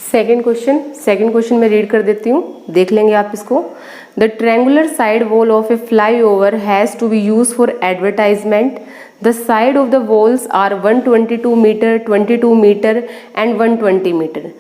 Second question मैं read कर देती हूँ, देख लेंगे आप इसको। The triangular side wall of a flyover has to be use for advertisement. The side of the walls are 122 metre, 22 metre and 120 metre.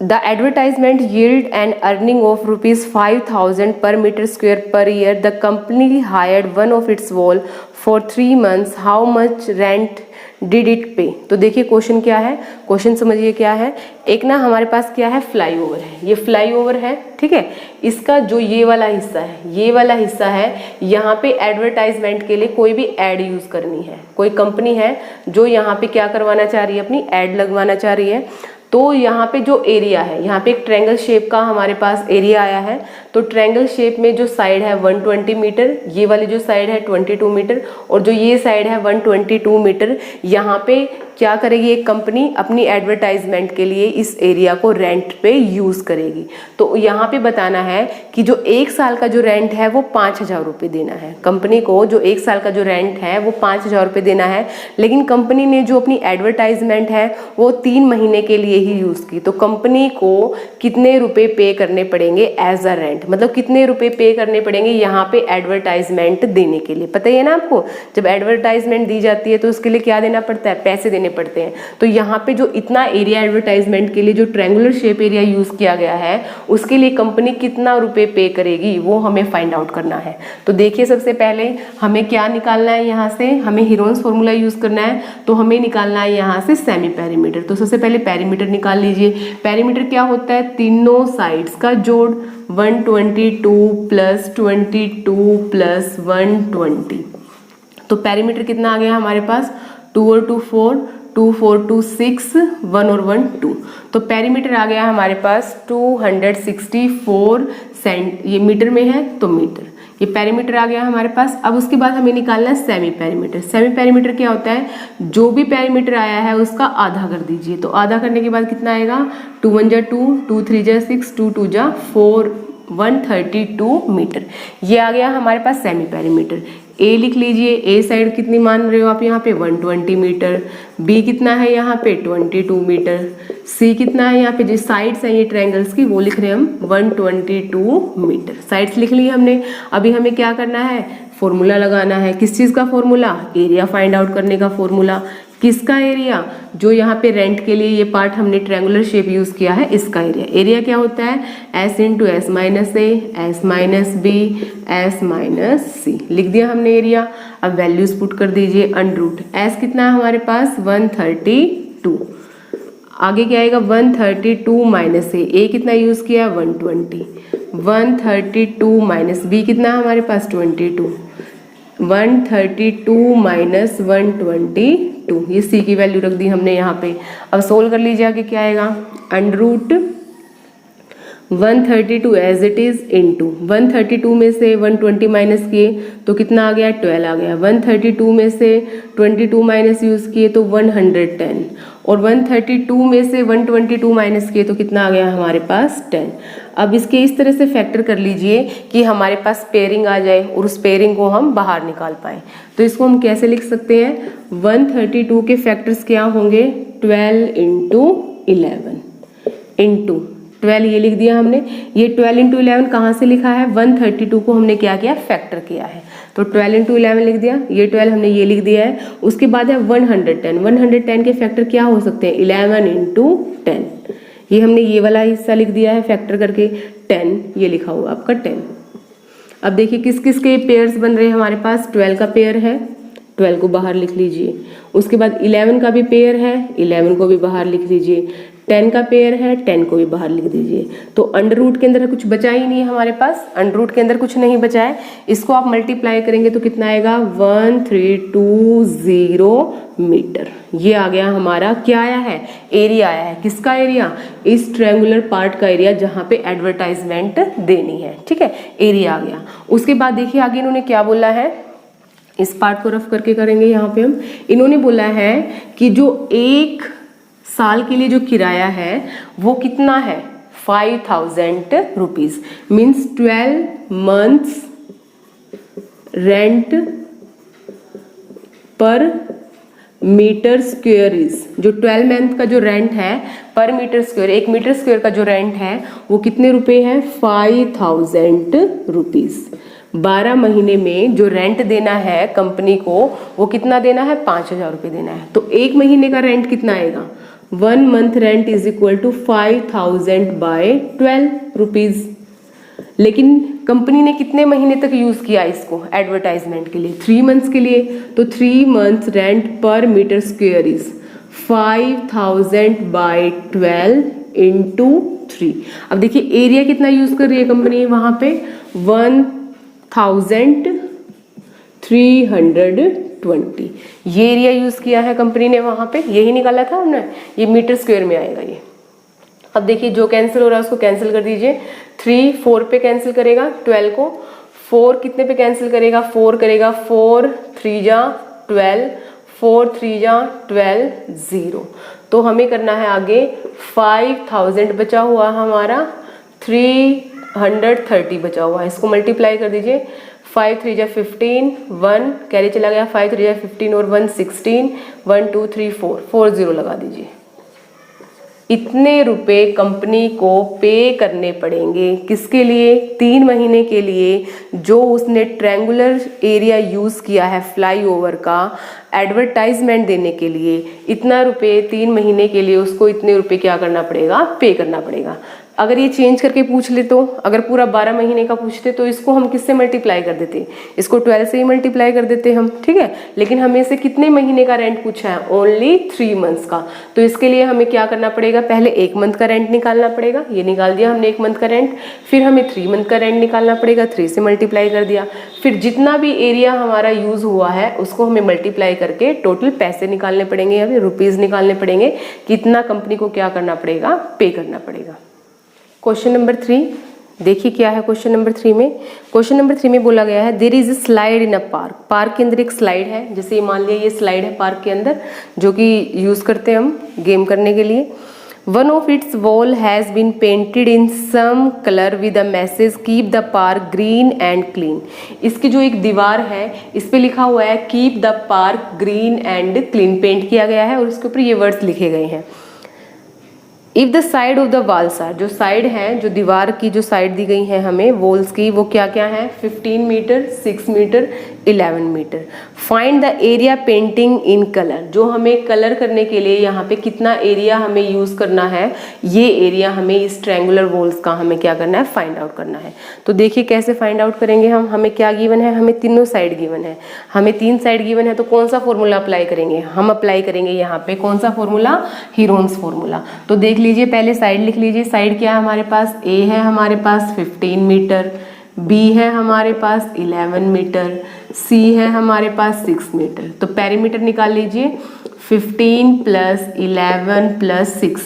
The advertisement yield an earning of rupees 5,000 per meter square per year. The company hired one of its wall for 3 months. How much rent did it pay? तो देखिए question क्या है, question समझिए क्या है। एक ना हमारे पास क्या है, फ्लाई ओवर है, ये फ्लाई ओवर है, ठीक है। इसका जो ये वाला हिस्सा है, ये वाला हिस्सा है, यहाँ पे एडवर्टाइजमेंट के लिए कोई भी एड यूज करनी है, कोई कंपनी है जो यहाँ पे क्या करवाना चाह रही है, अपनी एड लगवाना चाह रही है। तो यहाँ पे जो एरिया है, यहाँ पे एक ट्रायंगल शेप का हमारे पास एरिया आया है। तो ट्रायंगल शेप में जो साइड है 120 मीटर, ये वाली जो साइड है 22 मीटर, और जो ये साइड है 122 मीटर। यहाँ पे क्या करेगी एक कंपनी, अपनी एडवर्टाइजमेंट के लिए इस एरिया को रेंट पे यूज करेगी। तो यहाँ पे बताना है कि जो 1 साल का जो रेंट है वो 5,000 रुपये देना है कंपनी को। जो 1 साल का जो रेंट है वो 5,000 रुपये देना है, लेकिन कंपनी ने जो अपनी एडवर्टाइजमेंट है वो 3 महीने के लिए ही यूज की। तो कंपनी को कितने रुपए पे करने पड़ेंगे एज अ रेंट, मतलब कितने रुपए पे करने पड़ेंगे यहाँ पे एडवर्टाइजमेंट देने के लिए। पता ही है ना आपको, जब एडवर्टाइजमेंट दी जाती है तो उसके लिए क्या देना पड़ता है, पैसे देने पड़ते हैं। तो यहाँ पे जो इतना एरिया एडवर्टाइजमेंट के लिए जो ट्रायंगुलर शेप एरिया यूज किया गया है, उसके लिए कंपनी कितना रुपए पे करेगी वो हमें फाइंड आउट करना है। तो देखिए सबसे पहले हमें क्या निकालना है, यहाँ से हमें हीरोन्स फॉर्मूला यूज करना है। तो हमें निकालना है यहाँ से सेमी पेरीमीटर। तो सबसे पहले पेरीमीटर निकाल लीजिए। पेरीमीटर क्या होता है, तीनों साइड्स का जोड़, 122 प्लस 22 प्लस 120। तो पेरीमीटर कितना आ गया हमारे पास, 2 और 2 4, 2 4 2 6, 1 और 1 2। तो पेरीमीटर आ गया हमारे पास 264 ये मीटर में है तो मीटर, ये पेरीमीटर आ गया हमारे पास। अब उसके बाद हमें निकालना है सेमी पेरीमीटर। सेमी पेरीमीटर क्या होता है, जो भी पेरीमीटर आया है उसका आधा कर दीजिए। तो आधा करने के बाद कितना आएगा, 2 1 जा 2, 2 3 जा 6, 2 2 जा 4, 132 मीटर। ये आ गया हमारे पास सेमी पेरीमीटर। ए लिख लीजिए, ए साइड कितनी मान रहे हो आप यहाँ पे, 120 मीटर। बी कितना है यहाँ पे, 22 मीटर। सी कितना है यहाँ पे, जो साइड्स हैं ये ट्रायंगल्स की वो लिख रहे हैं हम 122 मीटर। साइड्स लिख ली हमने। अभी हमें क्या करना है, फॉर्मूला लगाना है। किस चीज़ का फॉर्मूला, एरिया फाइंड आउट करने का फॉर्मूला। किसका एरिया, जो यहाँ पे रेंट के लिए ये पार्ट हमने ट्रायंगुलर शेप यूज किया है, इसका एरिया। एरिया क्या होता है, s into S minus A, S minus B, S minus C. लिख दिया हमने एरिया। अब वैल्यूज पुट कर दीजिए। अंडर रूट एस कितना है हमारे पास, 132। आगे क्या आएगा, 132 माइनस ए कितना यूज किया, 120। 132 माइनस बी कितना है हमारे पास, 22। 132 माइनस 122, ये सी की वैल्यू रख दी हमने यहाँ पे। अब सोल्व कर लीजिए, आगे क्या आएगा, under root 132 as it is into 132 में से 120 माइनस किए तो कितना आ गया, 12 आ गया। 132 में से 22 माइनस यूज किए तो 110, और 132 में से 122 माइनस किए तो कितना आ गया हमारे पास, 10। अब इसके इस तरह से फैक्टर कर लीजिए कि हमारे पास पेयरिंग आ जाए और उस पेयरिंग को हम बाहर निकाल पाए। तो इसको हम कैसे लिख सकते हैं, 132 के फैक्टर्स क्या होंगे, 12 इंटू 11 इंटू 12, ये लिख दिया हमने। ये 12 इंटू 11 कहाँ से लिखा है, 132 को हमने क्या किया, फैक्टर किया है। तो 12 इंटू 11 लिख दिया, ये 12 हमने ये लिख दिया है। उसके बाद है 110, 110 के फैक्टर क्या हो सकते हैं, 11 इंटू 10। ये हमने ये वाला हिस्सा लिख दिया है फैक्टर करके, 10 ये लिखा हुआ आपका 10। अब देखिए किस किस के पेयर्स बन रहे हैं हमारे पास, 12 का पेयर है, 12 को बाहर लिख लीजिए। उसके बाद 11 का भी पेयर है, 11 को भी बाहर लिख लीजिए। 10 का पेयर है, 10 को भी बाहर लिख दीजिए। तो अंडर रूट के अंदर कुछ बचा ही नहीं है हमारे पास, अंडर रूट के अंदर कुछ नहीं बचा है। इसको आप मल्टीप्लाई करेंगे तो कितना आएगा, 1320 मीटर। ये आ गया हमारा, क्या आया है, एरिया आया है। किसका एरिया, इस ट्रायंगुलर पार्ट का एरिया जहाँ पे एडवर्टाइजमेंट देनी है, ठीक है, एरिया आ गया। उसके बाद देखिए आगे इन्होंने क्या बोला है, इस पार्ट को रफ करके करेंगे यहाँ पे हम। इन्होंने बोला है कि जो 1 साल के लिए जो किराया है वो कितना है, 5000 रुपीज, मीन्स 12 मंथ्स रेंट पर मीटर स्क्वेयर इज, जो 12 मंथ का जो रेंट है पर मीटर स्क्वेयर, 1 मीटर स्क्वेयर का जो रेंट है वो कितने रुपए है? 5000 रुपीज। 12 महीने में जो रेंट देना है कंपनी को वो कितना देना है? 5000 रुपये देना है। तो 1 महीने का रेंट कितना आएगा? 1 month rent is equal to 5000 by 12 rupees. लेकिन कंपनी ने कितने महीने तक यूज किया इसको एडवर्टाइजमेंट के लिए? 3 मंथ्स के लिए। तो 3 मंथ्स रेंट पर metre square is 5000 by 12 into 3। अब देखिए एरिया कितना यूज कर रही है कंपनी वहां पे? 1320 ये एरिया यूज किया है कंपनी ने वहां पे, यही निकाला था हमने, ये मीटर स्क्वेयर में आएगा ये। अब देखिए जो कैंसिल हो रहा है उसको कैंसिल कर दीजिए। 3 4 पे कैंसिल करेगा 12 को, 4 कितने पे कैंसिल करेगा? 4 करेगा, 4 3 जा 12, 4 3 जा 12 0। तो हमें करना है आगे 5000 बचा हुआ हमारा, 330 बचा हुआ है, इसको मल्टीप्लाई कर दीजिए। 5 3 जा 15, 1 कैरी चला गया, 5 3 जा 15 और 1 16, 1 2 3 4 40 लगा दीजिए। इतने रुपए कंपनी को पे करने पड़ेंगे किसके लिए? 3 महीने के लिए जो उसने ट्रायंगुलर एरिया यूज किया है फ्लाईओवर का एडवर्टाइजमेंट देने के लिए। इतना रुपए 3 महीने के लिए उसको इतने रुपए क्या करना पड़ेगा? पे करना पड़ेगा। अगर ये चेंज करके पूछ ले तो, अगर पूरा 12 महीने का पूछते तो इसको हम किससे मल्टीप्लाई कर देते? इसको 12 से ही मल्टीप्लाई कर देते हम, ठीक है। लेकिन हमें से कितने महीने का रेंट पूछा है? ओनली 3 मंथ्स का। तो इसके लिए हमें क्या करना पड़ेगा? पहले 1 मंथ का रेंट निकालना पड़ेगा, ये निकाल दिया हमने 1 मंथ का रेंट। फिर हमें 3 मंथ का रेंट निकालना पड़ेगा, 3 से मल्टीप्लाई कर दिया। फिर जितना भी एरिया हमारा यूज हुआ है उसको हमें मल्टीप्लाई करके टोटल पैसे निकालने पड़ेंगे या फिर रुपीज निकालने पड़ेंगे, कितना कंपनी को क्या करना पड़ेगा? पे करना पड़ेगा। क्वेश्चन नंबर 3 देखिए क्या है क्वेश्चन नंबर 3 में। क्वेश्चन नंबर 3 में बोला गया है there is a slide in a park. Park के अंदर एक स्लाइड है, जैसे मान लिया ये स्लाइड है पार्क के अंदर जो कि यूज करते हैं हम गेम करने के लिए। One of its wall has been painted in some colour with a message keep the park green and clean. इसकी जो एक दीवार है इस पे लिखा हुआ है keep the park green and clean, paint किया गया है और उसके ऊपर ये वर्ड्स लिखे गए हैं। If the side of the walls are, जो साइड है, जो दीवार की जो साइड दी गई है हमें वॉल्स की, वो क्या क्या है? 15 metre, 6 metre, 11 metre. Find the area painting in colour, जो हमें कलर करने के लिए यहाँ पे कितना एरिया हमें यूज करना है, ये एरिया हमें इस ट्रायंगुलर वॉल्स का हमें क्या करना है? फाइंड आउट करना है। तो देखिए कैसे फाइंड आउट करेंगे हम। हमें क्या गिवन है? हमें तीनों साइड गिवन है, हमें 3 साइड गिवन है। तो कौन सा फॉर्मूला अप्लाई करेंगे? हम अप्लाई करेंगे यहाँ पे कौन सा फॉर्मूला? Heron's formula. तो देख लीजिए, पहले साइड लिख लीजिए। साइड क्या है हमारे पास? ए है हमारे पास 15 मीटर, बी है हमारे पास 11 मीटर, सी है हमारे पास 6 मीटर। तो पेरीमीटर निकाल लीजिए, 15 प्लस 11 प्लस 6,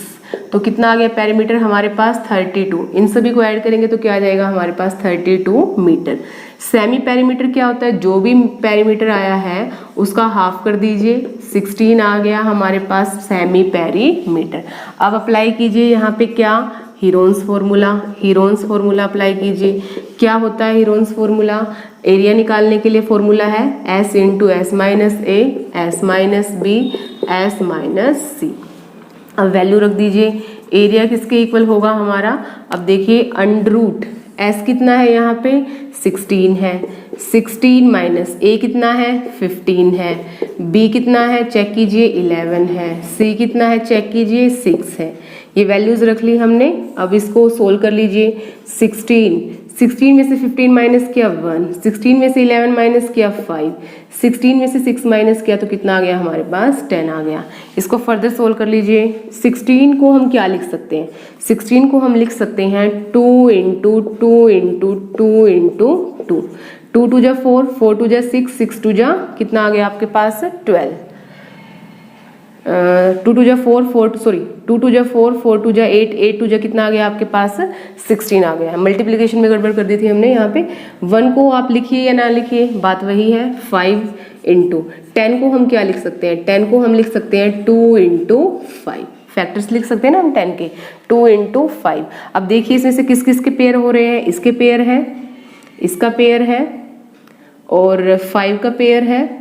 तो कितना आ गया पेरीमीटर हमारे पास? 32। इन सभी को ऐड करेंगे तो क्या आ जाएगा हमारे पास? 32 मीटर। सेमी पेरीमीटर क्या होता है? जो भी पेरीमीटर आया है उसका हाफ कर दीजिए, 16 आ गया हमारे पास सेमी पेरीमीटर। अब अप्लाई कीजिए यहाँ पे क्या? Heron's formula. Heron's formula apply कीजिए। क्या होता है हीरोन्स फॉर्मूला? एरिया निकालने के लिए फॉर्मूला है S into S minus A, S minus B, S minus C. अब वैल्यू रख दीजिए। एरिया किसके इक्वल होगा हमारा? अब देखिए अंडर रूट S कितना है यहाँ पे? 16 है। 16 माइनस A कितना है? 15 है। B कितना है? चेक कीजिए, 11 है। C कितना है? चेक कीजिए, 6 है। ये वैल्यूज रख ली हमने। अब इसको सोल्व कर लीजिए। 16 में से 15 माइनस किया 1, 16 में से 11 माइनस किया 5, 16 में से 6 माइनस किया तो कितना आ गया हमारे पास? 10 आ गया। इसको फर्दर सोल्व कर लीजिए। 16 को हम क्या लिख सकते हैं? 16 को हम लिख सकते हैं 2 इंटू 2 इंटू 2 इंटू 2। 2 2 जा 4, 4 2 जा 6, 6 2 जा कितना आ गया आपके पास? 12। 2 2 जा 4, 4 सॉरी 2 2 जा 4, 4 2 जा 8, 8 2 जा कितना आ गया आपके पास? 16 आ गया। मल्टीप्लिकेशन में गड़बड़ कर दी थी हमने यहाँ पे। 1 को आप लिखिए या ना लिखिए बात वही है। 5 इंटू 10 को हम क्या लिख सकते हैं? 10 को हम लिख सकते हैं 2 इंटू 5। फैक्टर्स लिख सकते हैं ना हम 10 के, 2 इंटू 5। अब देखिए इसमें से किस किस के पेयर हो रहे हैं? इसके पेयर है, इसका पेयर है और 5 का पेयर है,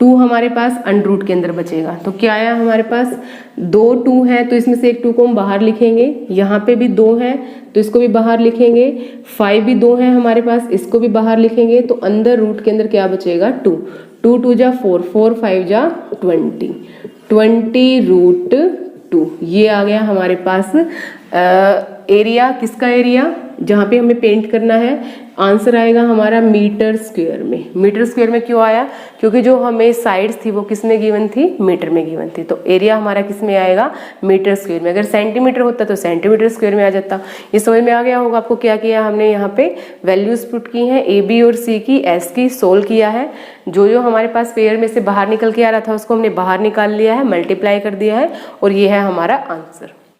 2 हमारे पास अंडर रूट के अंदर बचेगा। तो क्या आया हमारे पास, 2 2 है तो इसमें से एक 2 को हम बाहर लिखेंगे, यहाँ पे भी 2 है तो इसको भी बाहर लिखेंगे, 5 भी 2 है हमारे पास, इसको भी बाहर लिखेंगे। तो अंदर रूट के अंदर क्या बचेगा, 2, 2 2 जा 4, 4 5 जा 20, 20 रूट 2। ये आ गया हमारे पास एरिया, किसका एरिया, जहाँ पे हमें पेंट करना है। आंसर आएगा हमारा मीटर स्क्वायर में। मीटर स्क्वायर में क्यों आया, क्योंकि जो हमें साइड्स थी वो किस में गिवन थी, मीटर में गिवन थी। तो एरिया हमारा किस में आएगा, मीटर स्क्वायर में। अगर सेंटीमीटर होता तो सेंटीमीटर स्क्वायर में आ जाता। ये समझ में आ गया होगा आपको क्या किया हमने, यहाँ पे वैल्यूज पुट की हैं, ए बी और सी की, एस की, सोल्व किया है। जो हमारे पास पेयर में से बाहर निकल के आ रहा था उसको हमने बाहर निकाल लिया है, मल्टीप्लाई कर दिया है, और ये है हमारा आंसर।